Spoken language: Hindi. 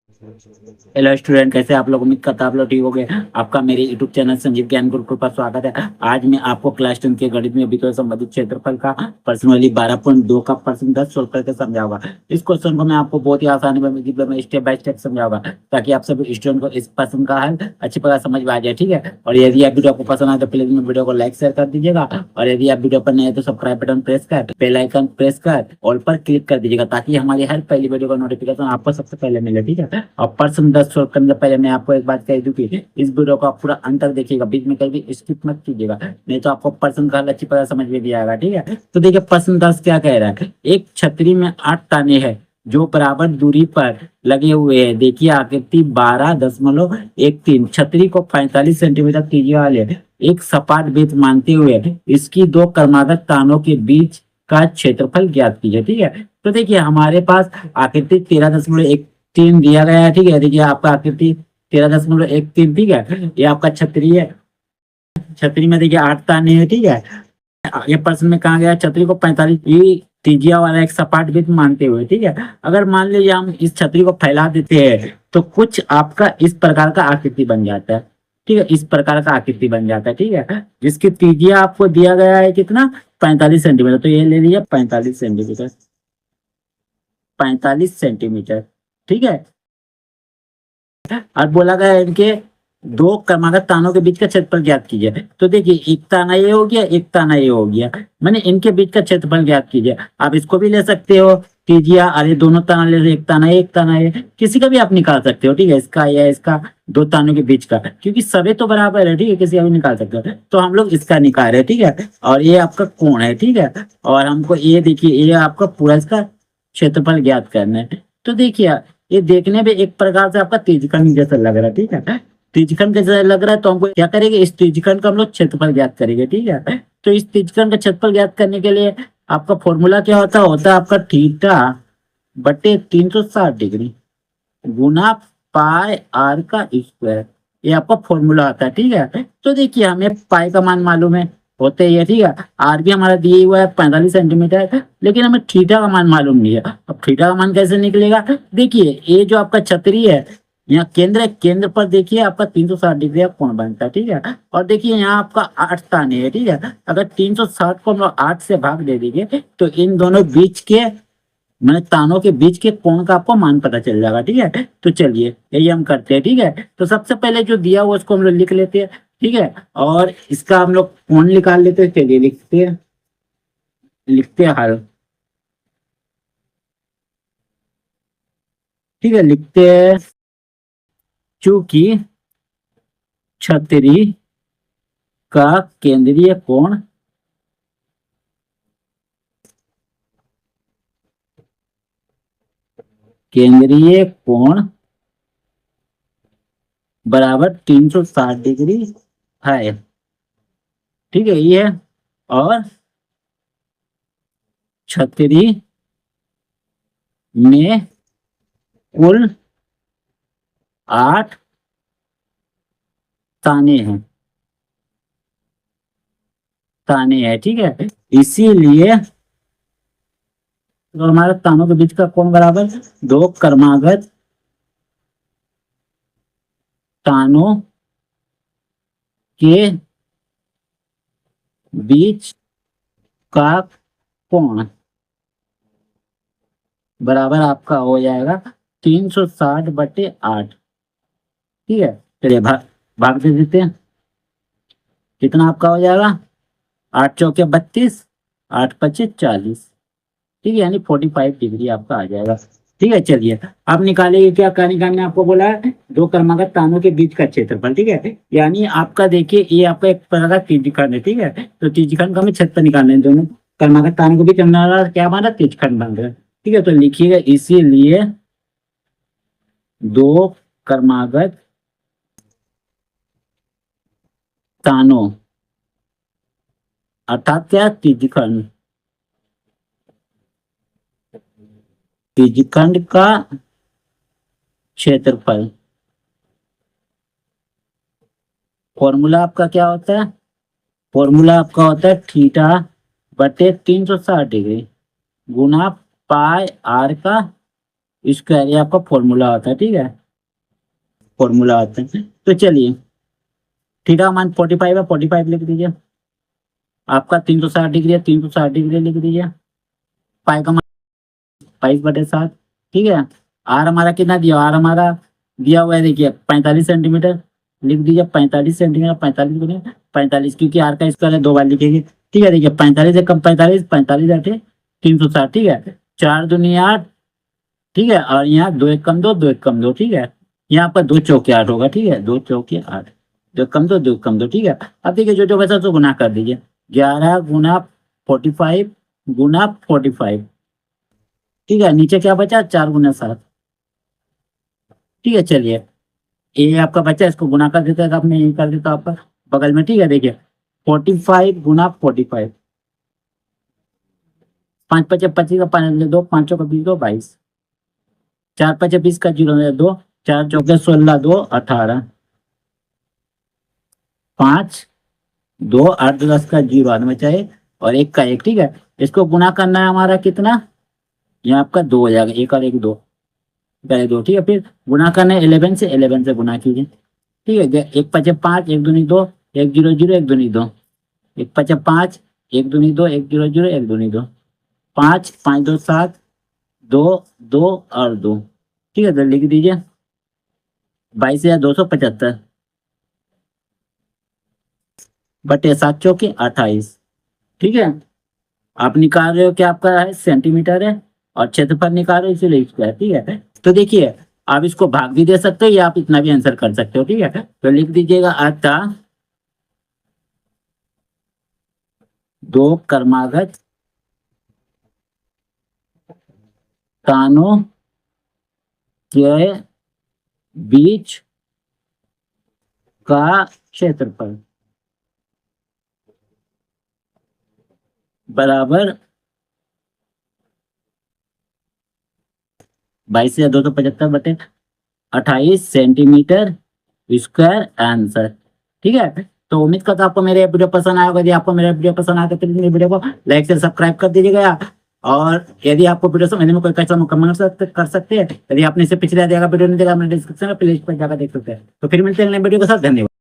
हेलो स्टूडेंट, कैसे आप लोग? उम्मीद करता आप लोग ठीक हो गए। आपका मेरे यूट्यूब चैनल संजीव ज्ञान गुरुकुल पर स्वागत है। आज मैं आपको क्लास 10 के गणित में विषय संबंधित क्षेत्रफल का पर्सनली 12.2 का प्रश्न 10 सोल्व करके समझाऊंगा। इस क्वेश्चन को मैं आपको बहुत ही आसानी में स्टेप बाय स्टेप समझाऊंगा, ताकि आप सभी स्टूडेंट को इस प्रश्न का हल अच्छी प्रकार समझ में आ जाए। ठीक है, और यदि आप वीडियो आपको पसंद आए तो प्लीज मेरे वीडियो को लाइक शेयर कर दीजिएगा, और यदि आप वीडियो पर नए हैं तो सब्सक्राइब बटन प्रेस कर बेल आइकन प्रेस कर ऑल पर क्लिक कर दीजिएगा, ताकि हमारी हर पहली वीडियो का नोटिफिकेशन आपको सबसे पहले मिले। ठीक है, और प्रश्न 10 सॉल्व करने से पहले मैं आपको एक बात कह दूं कि इस वीडियो को आप पूरा अंत तक देखिएगा, बीच में कभी स्किप मत कीजिएगा, नहीं तो आपको प्रश्न का हल अच्छी तरह समझ में भी आएगा। ठीक है, तो देखिए प्रश्न 10 क्या कह रहा है। एक छतरी में 8 ताने हैं जो बराबर दूरी पर लगे हुए हैं। देखिए आकृति 12.13। छतरी को 45 सेंटीमीटर त्रिज्या वाले एक सपाट वृत्त मानते हुए इसकी दो क्रमागत तानों के बीच का क्षेत्रफल ज्ञात कीजिए। ठीक है, तो देखिए हमारे पास आकृति 13.13 दिया गया है। ठीक है, देखिए आपका आकृति 13.13। ठीक है, ये आपका छतरी है। छतरी में देखिए 8 ताने हैं। ठीक है, ये प्रश्न में कहा गया छतरी को 45 की त्रिज्या वाला एक सपाट वृत्त मानते हुए। ठीक है, अगर मान लीजिए हम इस छतरी को फैला देते हैं तो कुछ आपका इस प्रकार का आकृति बन जाता है। ठीक है, इस प्रकार का आकृति बन जाता है। ठीक है, जिसकी त्रिज्या आपको दिया गया है कितना, 45 सेंटीमीटर। तो ये ले लीजिए 45 सेंटीमीटर, 45 सेंटीमीटर। ठीक है, और बोला गया है इनके दो क्रमागत तानों के बीच का क्षेत्रफल ज्ञात कीजिए। तो देखिए एक ताना ये हो गया, एक ताना ये हो गया, मैंने इनके बीच का क्षेत्रफल ज्ञात कीजिए। आप इसको भी ले सकते हो कीजिए, अरे दोनों ताना ले लो, एक ताना है एक ताना है, किसी का भी आप निकाल सकते हो। ठीक है, इसका या इसका, दो तानों के बीच का, क्योंकि सभी तो बराबर है। ठीक है, किसी का भी निकाल सकते हो, तो हम लोग इसका निकाल रहे हैं। ठीक है, और ये आपका कोण है। ठीक है, और हमको ये देखिए ये आपका पूरा इसका क्षेत्रफल ज्ञात करना है। तो देखिए ये देखने में एक प्रकार से आपका त्रिज्यखंड जैसा लग रहा है। ठीक है, त्रिज्यखंड जैसा लग रहा है, तो हमको क्या करेंगे, इस त्रिज्यखंड का हम लोग क्षेत्रफल ज्ञात करेंगे। ठीक है, तो इस त्रिज्यखंड का क्षेत्रफल ज्ञात करने के लिए आपका फॉर्मूला क्या होता है आपका थीटा बटे 360 डिग्री गुना पाई आर का स्क्वायर। ये आपका फॉर्मूला आता है। ठीक है, तो देखिए हमें पाई का मान मालूम है, होते ही है। ठीक है, आर भी हमारा दिए हुआ है 45 सेंटीमीटर, लेकिन हमें थीटा का मान मालूम नहीं है। अब थीटा का मान कैसे निकलेगा, देखिए ये जो आपका छतरी है, यहाँ केंद्र है, केंद्र पर देखिए आपका 360 डिग्री का कोण बनता है। ठीक है, और देखिए यहाँ आपका 8 ताने है। ठीक है, अगर 360 को हम लोग 8 से भाग दे देंगे तो इन दोनों बीच के, मैंने तानों के बीच के कोण का आपको मान पता चल जाएगा। ठीक है, तो चलिए यही हम करते हैं। ठीक है, तो सबसे पहले जो दिया हुआ उसको हम लोग लिख लेते हैं। ठीक है, और इसका हम लोग कोण निकाल लेते हैं। चलिए लिखते हैं हल। ठीक है, लिखते हैं चूंकि छतरी का केंद्रीय कोण केंद्रीय कोण बराबर 360 डिग्री है। ठीक है, ये है, और छतरी में कुल 8 ताने हैं, ताने हैं। ठीक है, इसीलिए तो हमारे तानों के बीच का कोण बराबर दो क्रमागत तानों के बीच का कोण बराबर आपका हो जाएगा 360/8। ठीक है, चलिए भाग दे देते हैं। कितना आपका हो जाएगा, 8 चौके 32, 8 पचे 40। ठीक है, यानी 45 डिग्री आपका आ जाएगा। ठीक है, चलिए आप निकालिए, क्या क्या निकालने आपको बोला है, दो क्रमागत तानों के बीच का क्षेत्रफल। ठीक है, यानी आपका देखिए ये आपका एक प्रकार का त्रिज्यखंड है। ठीक है, तो त्रिज्यखंड का हमें क्षेत्रफल निकालना है, दोनों क्रमागत तानों के बीच हमारा क्या बना, त्रिज्यखंड बन रहा है। ठीक है, तो लिखिएगा इसीलिए दो क्रमागत तानों अर्थात क्या, त्रिज्यखंड, त्रिज्यखंड का क्षेत्रफल। फॉर्मूला आपका क्या होता है, फॉर्मूला आपका होता है थीटा बटे 360 डिग्री गुना पाई आर का स्क्वायर, ये आपका फॉर्मूला होता है, ठीक है, फॉर्मूला होता है। तो चलिए थीटा का मान 45 है, 45 लिख दीजिए। आपका 360 डिग्री है, 360 डिग्री लिख दीजिए। पाई का मान 22/7, ठीक है। आर हमारा कितना दिया, आर हमारा दिया हुआ है, देखिए 45 सेंटीमीटर, लिख दीजिए 45 सेंटीमीटर, 45 गुने 45, क्योंकि आर का स्क्वायर है, 2 बार लिखेंगे, ठीक है। देखिए 45 से कम 45, 45 8 360, ठीक है। 4 दूनी 8, ठीक है, और यहाँ 2 1 कम 2, 2 1 कम 2, ठीक है। यहाँ पर 2 चौके 8 होगा, ठीक है, 2 चौके 8, 2 कम 2, 2 कम 2, ठीक है। अब देखिए जो जो बचा तो गुना कर दीजिए, 11 गुना 45 गुना 45, ठीक है। नीचे क्या बचा, 4 गुना 7, ठीक है। चलिए ये आपका बच्चा, इसको गुना कर देता है, तो आपने यही कर देता आपका बगल में, ठीक है। देखिए 45 गुना 45, 5 5 25 का 5 2, 5 का 20 2 22, 4 5 20 का 0 2, 4 चौके 16 2 18, 5 2 8 10 का 0 आने बचाए, और 1 का 1, ठीक है। इसको गुना करना है हमारा कितना, यहाँ आपका 2 हो जाएगा, 1 और 1 2, पहले 2, ठीक है। फिर गुना करना है 11 से गुना कीजिए, ठीक है। 1 5 5, 1 दूनी 2, 1 0 0, 1 दूनी 2, 1 5 5, 1 दूनी 2, 1 0 0, 1 दूनी 2, 5 5 2 7, 2 2 और 2, ठीक है। तो लिख दीजिए 22,275 बटे 7 चौके 28, ठीक है। आप निकाल रहे हो कि आपका है सेंटीमीटर है, और क्षेत्रफल निकाल रहे हो इसीलिए स्क्वायर, ठीक है। तो देखिए आप इसको भाग भी दे सकते हो, या आप इतना भी आंसर कर सकते हो, ठीक है। तो लिख दीजिएगा अतः 2 क्रमागत तानों के बीच का क्षेत्रफल बराबर 22,275 बटे 28 सेंटीमीटर स्क्वायर आंसर, ठीक है। तो उम्मीद करता हूं आपको मेरे वीडियो पसंद आया होगा। यदि आपको मेरा वीडियो पसंद आया तो प्लीज मेरे वीडियो को लाइक से सब्सक्राइब कर दीजिएगा, और यदि आपको वीडियो समझने में कोई क्वेश्चन कमेंट कर सकते हैं। यदि आपने इसे पिछले देखा वीडियो नहीं देखा, मैंने डिस्क्रिप्शन में प्लेलिस्ट पर जाकर देख सकते हैं। तो फिर मिलते हैं अगले वीडियो के साथ, धन्यवाद।